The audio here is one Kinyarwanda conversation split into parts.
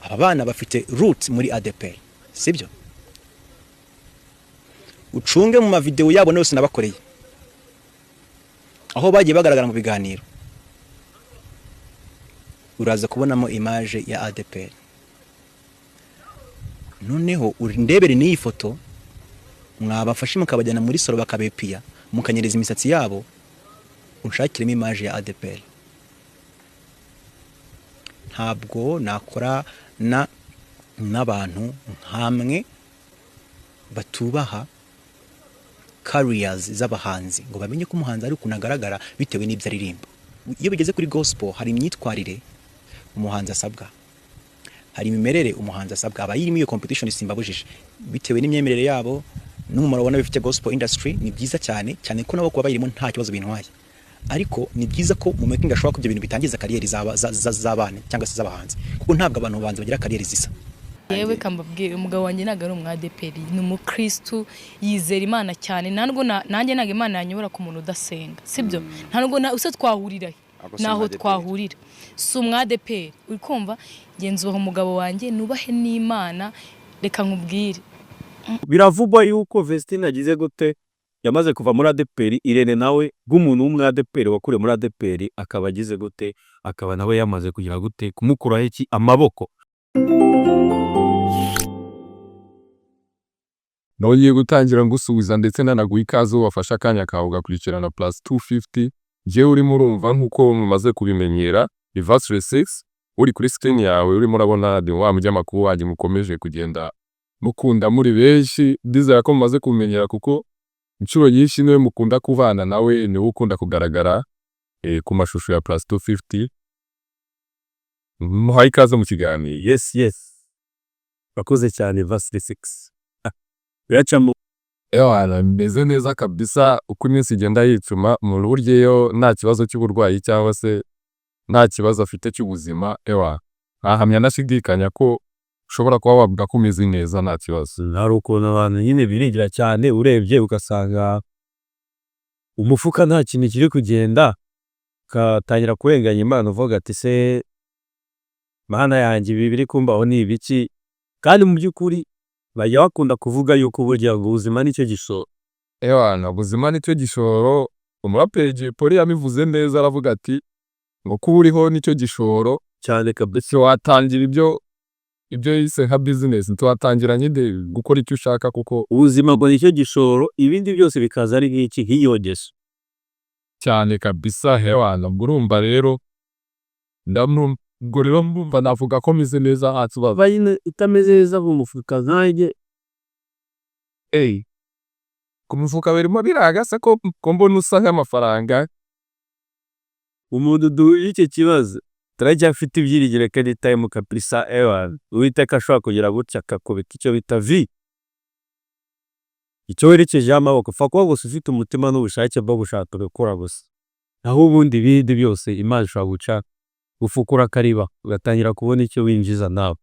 abana bafite roots muri Adepr sibyo ucunge mu mavideo yabo nose nabakoreye aho bagiye bagaragara mu biganiro uraza kubonamo image ya Adepr noneho urindebere ni ifoto mwabafashe mukabajyana muri solo bakabepia mukanyereza imisatsi yabo unshakiremo image ya Adepr ntabwo nakora n'abantu nkamwe batubaha careers z'abahanzi ngo bamenye ko umuhanzi ari kunagaragara bitewe n'ibyo aririmba iyo bigeze kuri gospel hari imyitwarire umuhanzi asabwa hari imimerere umuhanzi asabwa abayirimo iyo competition simbabujije bitewe n'imyemerere yabo n'umumaro ubona bifite gospel industry ni byiza cyane ko nabo kuba bayirimo nta kibazo bintwaye ariko ni byiza ko mu making ashobora kujya ibintu bitangiza kariyeri z'abana cyangwa se z'abahanzi kuko ntabwo abantu banze bagira kariyeri zisa yewe kambabwire umugabo wanjye nagari umwadepr ni umukristo yizera Imana cyane ntabwo nanjye naga Imana yanyobora ku muntu udasenga sibyo ntabwo use twahurira naho twahurira si umwadepr uri kumva genzuho umugabo wanjye nubahe n'Imana reka nkubwire biravugwa yuko Vestine agize gute yamaze kuva muri Adepr Irene nawe bw'umuntu w'umwadepr wakure muri Adepr akaba agize gute akaba nawe yamaze kugira gute kumukuraho iki amaboko Nongeye gutangira ngusubiza ndetse nanaguha ikaze wafasha akanya kawe ugakurikirana +250 je urimo urumva nkuko mumaze kubimenyera Vestine 6 uri kuri screen yawe urimo urabona wa mujyamakuru waje mukomeje kugenda mukunda muri benshi ndizera ko mumaze kumenyera kuko inshuro nyinshi niwe mukunda kuvana nawe niwe ukunda kugaragara ku mashusho ya +250 muhaye ikaze mu kiganiro. yes bakoze cyane Vestine 6 biracamo Ewana meze neza kabisa uko iminsi igenda yicuma mu buryo nta kibazo cy'uburwayi cyangwa se nta kibazo afite cy'ubuzima ahamya nashidikanya ko ushobora kuba wavuga ko umeze neza nta kibazo. hari ukuntu abantu nyine birigira cyane urebye ugasanga umufuka nta kintu kiri kugenda katangira kurenganya Imana uvuga ati se Mana yanjye ibi biri kumbaho ni ibiki kandi mu by'ukuri bajya bakunda kuvuga yuko burya ubuzima nicyo gishoro. Ubuzima nicyo gishoro umuraperi Poli yamivuze neza aravuga ati ngo kuba uriho nicyo gishoro cyane kabisa watangira ibyo yise nka business tuwatangira nyine gukora icyo ushaka kuko ubuzima ngo nicyo gishoro ibindi byose bikaza ari nk'iki hiyongeje cyane kabisa urumva rero rero mbumva navuga ko meze neza hatsuba bayine itameze neza mu mufuka nkanjye ku mufuka birimo biragase ko mbona usa nk'amafaranga umuntu duhuje iki kibazo turajya afite ibyiringiro kandi time kabisa Uwiteka ashobora kugira gutya akakubita icyo bita vi icyo werekeje amaboko fa ko gusa ufite umutima n'ubushake bwo gushaka gukora gusa naho ubundi bindi byose Imana ishobora guca gufukura kariba ugatangira kubona icyo winjiza nawe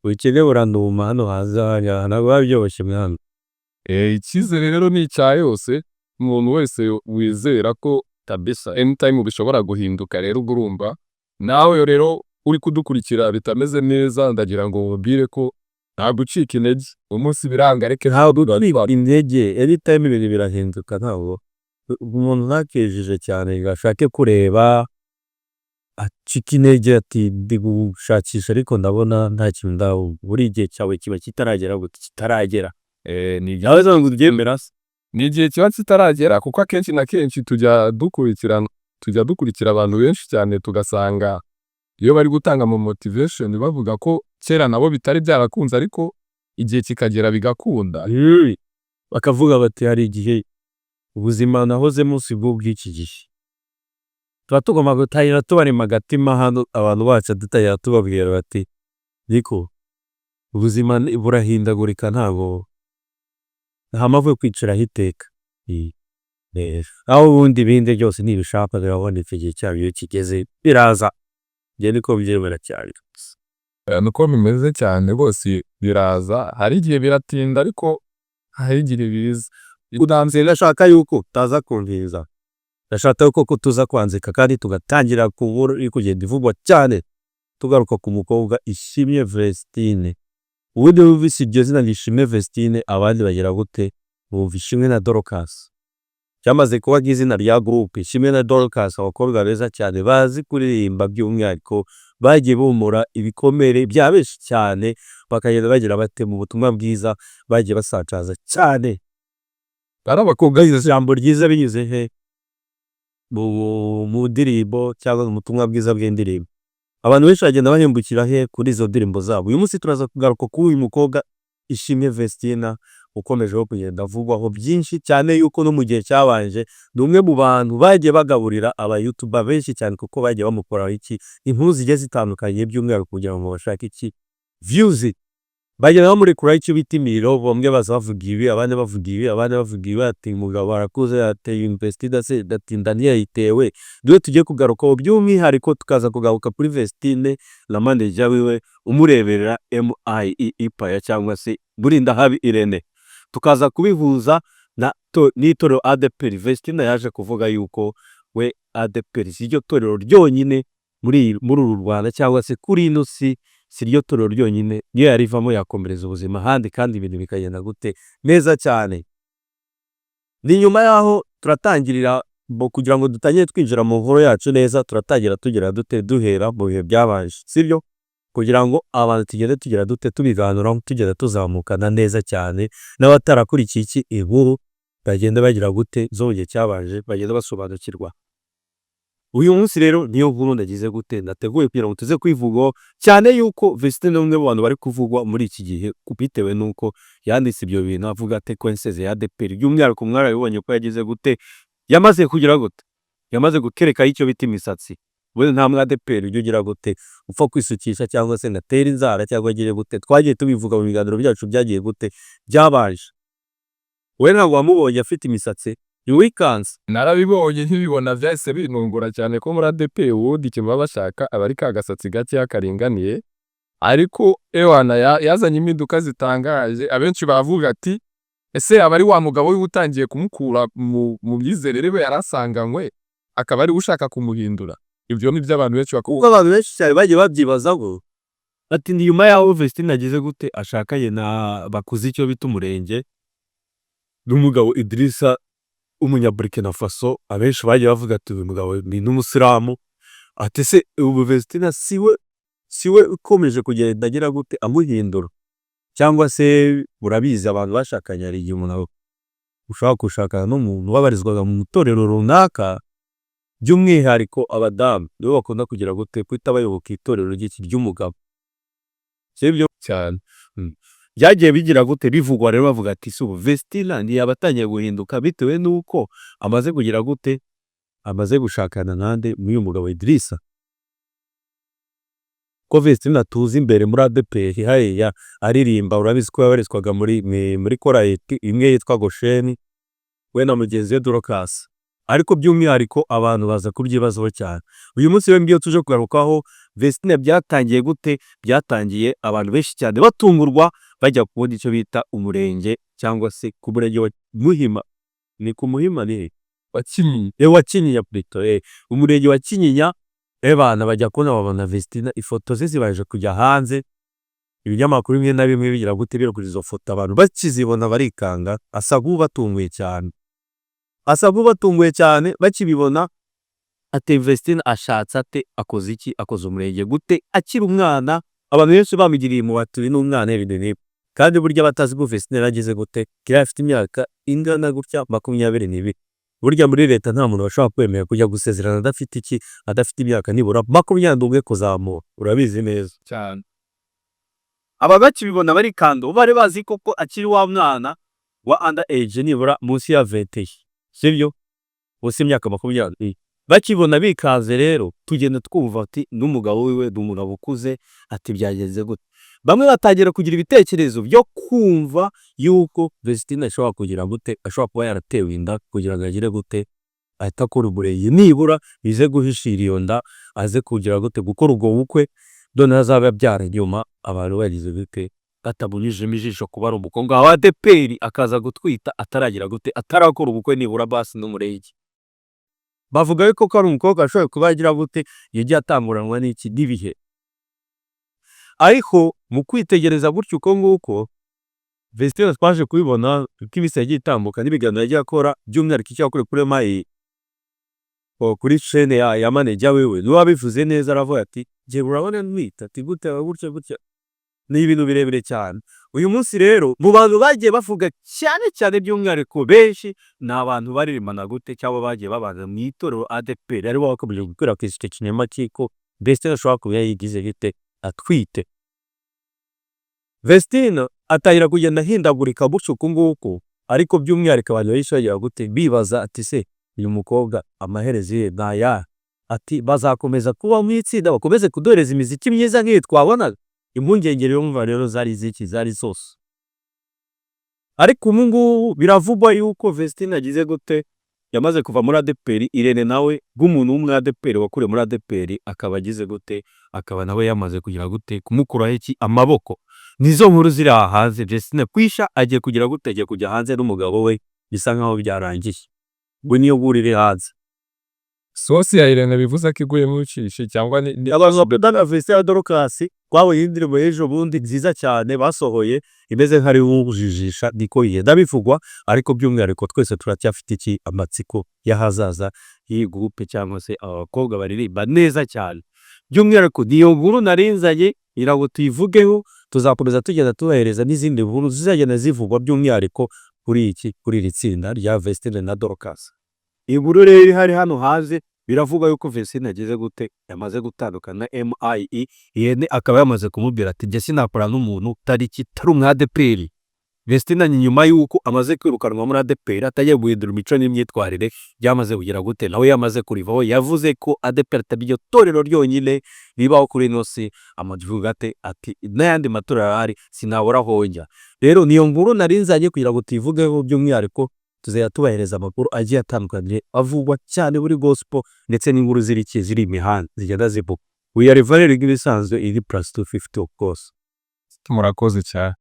ukene uranduma hano haza ntabwo babyoshye mwana icyizere rero ni icya yose umuntu wese wizera ko kabisa anytime bishobora guhinduka rero urumva nawe rero uri kudukurikira bitameze neza ndagira ngo ubire ko nta gucika intege umunsi biranga reke ntabwo intege anytime ibintu birahinduka ntabwo umuntu ntakejeje cyane gashake kureba acika intege ati ndi gushakisha ariko ndabona nta kintu ndaho buri gihe cyawe kiba kitaragera kitaragera ni yawe zangu byemera ni igihe kiba kitaragera kuko akenshi na kenshi tujya dukurikira abantu benshi cyane tugasanga iyo bari gutanga mu motivation bavuga ko kera nabo bitari byarakunze ariko igihe kikagera bigakunda bakavuga bati hari igihe ubuzima nahoze munsi bw'iki gihe tuba tugomba gutahira tubarema agatima hano abantu bacu dutahira tubabwira bati niko ubuzima burahindagurika ntabwo nta mpamvu yo kwicaraho iteka aho ubundi ibindi byose nibishaka biraboneka igihe cyabyo iyo kigeze biraza njye niko byemera cyane nuko bimeze cyane bose biraza hari igihe biratinda ariko hari igihe biza udanze ndashaka yuko utaza kumviriza ndashaka yuko tuza kwanzika kandi tugatangira kugenda ivugwa cyane tugaruka ku mukobwa Ishimwe Vestine. Ubundi wumvise iryo zina Ishimwe Vestine abandi bagira gute? Bumva Ishimwe na Dorcas. Cyamaze kuba izina rya groupe. Ishimwe na Dorcas abakobwa beza cyane bazi kuririmba by'umwihariko, bagiye bumura ibikomere bya benshi cyane, bakagenda bagira bate mu butumwa bwiza, bagiye basacaza cyane. Ari abakobwa ijambo ryiza binyuze he mu ndirimbo cyangwa mu butumwa bwiza bw'indirimbo. Abantu benshi bagenda bahembukira he kuri izo ndirimbo zabo. Uyu munsi turaza kugaruka kuri uyu mukobwa Ishimwe Vestine ukomejeho kugenda avugwaho byinshi cyane, yuko no mu gihe cyabanje ni umwe mu bantu bagiye bagaburira aba YouTuber benshi cyane, kuko bagiye bamukoraho inkuru zigiye zitandukanye by'umwihariko kugira ngo bashake views. Bagenda bamurekuraho icyo bita imiro, bamwe baza bavuga ibi, abandi bavuga ibi, abandi bavuga ibi, ati umugabo arakuze, ateye Vestine se datinda ntiyayitewe. Dore tugiye kugarukaho by'umwihariko, tukaza kugaruka kuri Vestine na manager wiwe umureberera MIE Paya cyangwa se Burindahabi Irene. Tukaza kubihuza n'itorero Adepr. Vestine yaje kuvuga yuko we Adepr si ryo torero ryonyine muri uru Rwanda cyangwa se kuri ino si ryo torero ryonyine, niyo yarivamo yakomereza ubuzima handi kandi ibintu bikagenda gute neza cyane. Ni nyuma yaho turatangirira kugira ngo dutangire twinjira mu nkuru yacu neza, turatangira tugira dute duhera mu bihe byabanje, sibyo? Kugira ngo abantu tugende tugira dute tubiganiraho, tugenda tuzamukana neza cyane, n'abatarakurikiye iki inkuru bagenda bagira gute zo mu gihe cyabanje, bagenda basobanukirwa. Uyu munsi rero niyo nkuru ndagize gute nateguye kugira ngo tuze kwivugaho cyane, yuko Vestine umwe mu bantu bari kuvugwa muri iki gihe, bitewe nuko yanditse ibyo bintu avuga ate consequences ya Adepr. By'umwihariko mwarabibonye ko yagize gute, yamaze kugira gute, yamaze gukereka icyo bita imisatsi. Wewe nta Adepr ujye ugira gute upfa kwisukisha cyangwa se natera inzara cyangwa agire gute, twagiye tubivuga mu biganiro byacu byagiye gute byabanje. Wewe ntabwo wamubonye afite imisatsi wikanze? Narabibonye nkibibona byahise binungura cyane ko muri Adepr ubundi icyo baba bashaka abari ka gasatsi gake karinganiye, ariko ewana yazanye impinduka zitangaje. Abenshi bavuga ati ese abari wa mugabo utangiye kumukura mu myizerere we yarasanganywe, akaba ari ushaka kumuhindura. Ibyo ni by'abantu benshi kuko abantu benshi cyane bagiye babyibazaho, ati ni nyuma yaho Vestine agize gute ashakaye na bakuze icyo bita umurenge n'umugabo Idrissa Burkina Faso. Abenshi bagiye bavuga ati uyu mugabo ni n'umusilamu, ati se ubu Vestine siwe ukomeje kugenda agira gute amuhindura, cyangwa se urabizi abantu bashakanye ari igihe umuntu ushaka gushakana n'umuntu wabarizwaga mu itorero runaka, by'umwihariko abadamu nibo bakunda kugira gute kwita bayoboka itorero ry'umugabo, sibyo cyane. Byagiye bigira gute bivugwa rero, bavuga ati se ubu Vestine ni abatangiye guhinduka bitewe nuko amaze kugira gute, amaze gushakana nande n'uyu mugabo Idrissa. Ko Vestine tuzi imbere muri Adepr hariya aririmba, urabizi ko yabarizwaga muri korali imwe yitwa Gosheni, we na mugenzi we Dorcas. Ariko by'umwihariko abantu baza kubyibazaho cyane. Uyu munsi we mbiyo tuje kugarukaho Vestine byatangiye gute, byatangiye abantu benshi cyane batungurwa bajya kubona icyo bita umurenge cyangwa se ku murenge wa Muhima. Ni ku Muhima ni wa Kinyinya plutôt, umurenge wa Kinyinya. Bana bajya kubona babona Vestine ifoto ze zibaje kujya hanze, ibinyamakuru bimwe na bimwe bigira gute biro kuri izo foto, abantu bakizibona barikanga, asa nk'ubatunguye cyane. Bakibibona ati Vestine ashatse ate, akoze iki, akoze umurenge gute akiri umwana. Abantu benshi bamugiriye mu batuye n'umwana ibintu, kandi burya batazi ko Vestine yagize gute kira afite imyaka ingana gutya 22. Burya muri leta nta muntu bashobora kwemera kujya gusezerana adafite imyaka nibura 21 kuzamura, urabizi neza cyane. Aba bakibibona barikando, bari bazi koko akiri wa mwana wa under age nibura munsi ya 20, sibyo munsi y'imyaka 20. Bakibona bikaze rero tugenda twumva ati n'umugabo wiwe n'umugabo ukuze, ati byagenze gute. Bamwe batangira kugira ibitekerezo byo kumva yuko Vestine ashobora kugira gute, ashobora kuba yaratewe inda kugira ngo agire gute ahita akora umurenge, nibura bize guhishira iyo nda, aze kugira gute gukora ubwo bukwe, done azaba byara nyuma abantu bagize gute batabunyijemo ijisho kuba ari umukobwa wa Adepr akaza gutwita ataragira gute, atarakora ubukwe nibura basi n'umurenge. Bavuga yuko ari umukobwa ashobora kuba agira gute yagiye atanguranwa n'iki n'ibihe. ariko mu kwitegereza gutyo uko nguko Vestine twaje kubibona uko iminsi yagiye itambuka n'ibiganiro yagiye akora by'umwihariko icyo yakorewe kuri Mayi kuri chaîne ya manager wewe niwe wabivuze neza aravuga ati ngiye urabona ntwita ati gute gutya ni ibintu birebire cyane. Uyu munsi rero mu bantu bagiye bavuga cyane by'umwihariko benshi ni abantu baririmana gute cyangwa bagiye babanza mu itorero Adepr ari bo bakomeje gukwirakwiza icyo kinyoma cy'iko Vestine ashobora kuba yayigize gite atwite. Vestine atahira kugenda ahindagurika gutyo uku nguku ariko by'umwihariko abantu benshi bagira gute bibaza ati se uyu mukobwa amaherezo ye naya ati bazakomeza kuba mu itsinda bakomeze kudohereza imiziki myiza nk'iyi twabonaga. Impungenge rero mva rero zari ziki zari zose ariko ubu ngubu biravugwa yuko Vestine agize gute yamaze kuva muri Adepr. Irene nawe bw'umuntu w'umwe Adepr wakuriye muri Adepr akaba agize gute akaba nawe yamaze kugira gute kumukuraho iki amaboko. Nizo nkuru ziri hanze Vestine kwisha agiye kugira gute agiye kujya hanze n'umugabo we bisa nkaho byarangiye we niyo burire hanze. Sosi ya Irene bivuze ko iguye mu ucishe cyangwa ni Abantu badana Vestine Dorcas twabonye indirimbo y'ejo bundi nziza cyane basohoye imeze nk'ari wujijisha niko yenda bivugwa ariko by'umwihariko twese turacyafite iki amatsiko y'ahazaza iyi groupe cyangwa se abakobwa baririmba neza cyane. By'umwihariko niyo nkuru narinzanye irago tuyivugeho tuzakomeza tugenda tubahereza n'izindi nkuru zizagenda zivugwa by'umwihariko kuri iri tsinda rya Vestine na Dorcas. Inkuru rero hari hano hanze biravuga yuko Vestine ageze gute yamaze gutandukana na MIE Irene akaba yamaze kumubwira ati jye sinakora n'umuntu tari umwa Adepr. Vestine nyuma yuko amaze kwirukanwa muri Adepr atagiye guhindura imico n'imyitwarire byamaze kugira gute nawe yamaze kurivaho yavuze ko Adepr atabyo torero ryonyine ribaho kuri nosi amavuga ati n'ayandi matora ari sinabura honja. Rero niyo nkuru narinzanye kugira ngo tuyivugeho by'umwihariko tuzaya tubahereza amakuru agiye atandukanye avugwa cyane muri gospel ndetse n'inkuru ziri imihanda zigenda zivuga. We are very ibisanzwe iri +250 of course. Murakoze cyane.